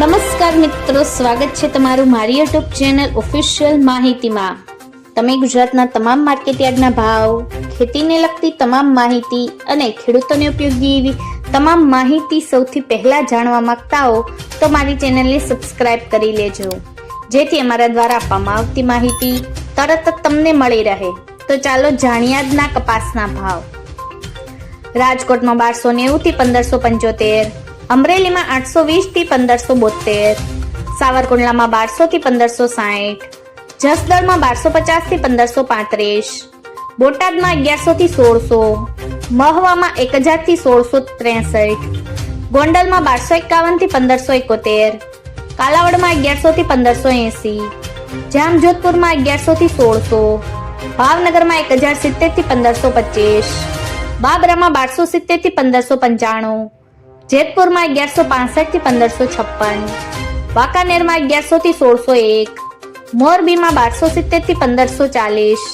નમસ્કાર મિત્રો, સ્વાગત છે તમારું મારી યુટ્યુબ ચેનલ ઓફિશિયલ માહિતીમાં। તમે ગુજરાતના તમામ માર્કેટયાર્ડના ભાવ, ખેતીને લગતી તમામ માહિતી અને ખેડૂતોને ઉપયોગી એવી તમામ માહિતી સૌથી પહેલા જાણવા માંગતા હો તો મારી ચેનલને સબસ્ક્રાઇબ કરી લેજો, જેથી અમારા દ્વારા આપવામાં આવતી માહિતી તરત જ તમને મળી રહે। તો ચાલો જાણીએ આજના કપાસના ભાવ। રાજકોટમાં 1290 થી 1575, અમરેલીમાં 820 થી 1572, સાવરકુંડલામાં 1200 થી 1560, જસદણમાં 1250 થી 1535, બોટાદમાં 1100 થી 1600, મહવામાં 1000 થી 1663, ગોંડલમાં 1251 થી 1571, કાલાવડમાં 1100 થી 1580, જામજોધપુરમાં 1100 થી 1600, ભાવનગરમાં 1070 થી 1525, બાબરામાં 1270 થી 1595, જેતપુરમાં 1165 થી 1556, વાંકાનેરમાં 1100 થી 1601, મોરબીમાં 1270 થી 1540,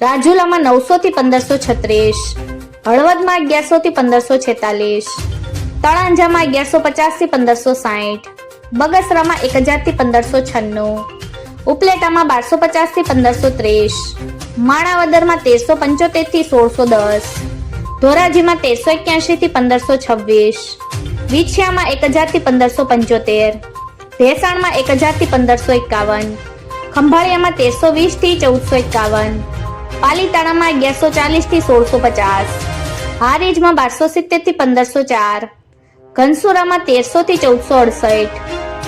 રાજુલામાં 900 થી 1536, હળવદમાં 1100 થી 1546, તળાંજામાં 1150 થી 1560, બગસરામાં 1000 થી 1596, ઉપલેટામાં 1250 થી 1530, માણાવદરમાં 1375 થી 1610, ધોરાજીમાં 1381 થી 1526, વિછિયામાં 1000 થી 1575, ભેસાણમાં 1000 થી 1551, ખંભાળિયામાં 1320 થી 1451, પાલીતાણામાં 1140 થી 1650, હારીજમાં 1270 થી 1504, ઘનસુરામાં 1300 થી 1468,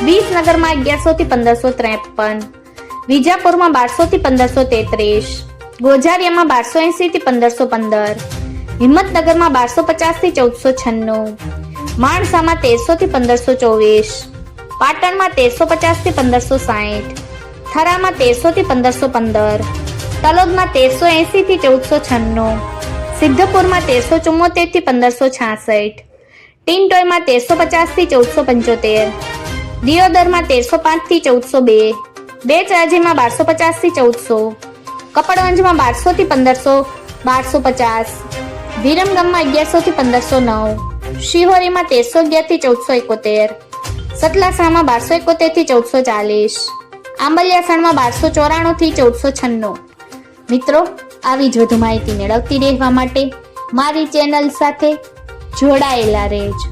વિસનગરમાં 1100 થી 1553, વિજાપુરમાં 1200 થી 1533, ગોઝારિયામાં 1280 થી 1515, હિંમતનગરમાં 1250 થી 1496, માણસામાં 1300 થી 1524, પાટણમાં 1350 થી 1560, થરામાં 1300 થી 1515, તલોદમાં 1380 થી 1496, સિદ્ધપુરમાં 1374 થી 1566, ટીનટોયમાં 1350 થી 1475, દિયોદરમાં 1305 થી 1402, બેચરાજીમાં 1250 થી 1400, કપડવંજમાં 1200 થી 1250, વિરમગામમાં 1100 થી 1509, શિહોરીમાં 1311 થી 1471, સતલાસણામાં 1271 થી 1440, આંબલિયાસણમાં 1294 થી 1496। મિત્રો, આવી જ વધુ માહિતી મેળવતી રહેવા માટે મારી ચેનલ સાથે જોડાયેલા રહેજો।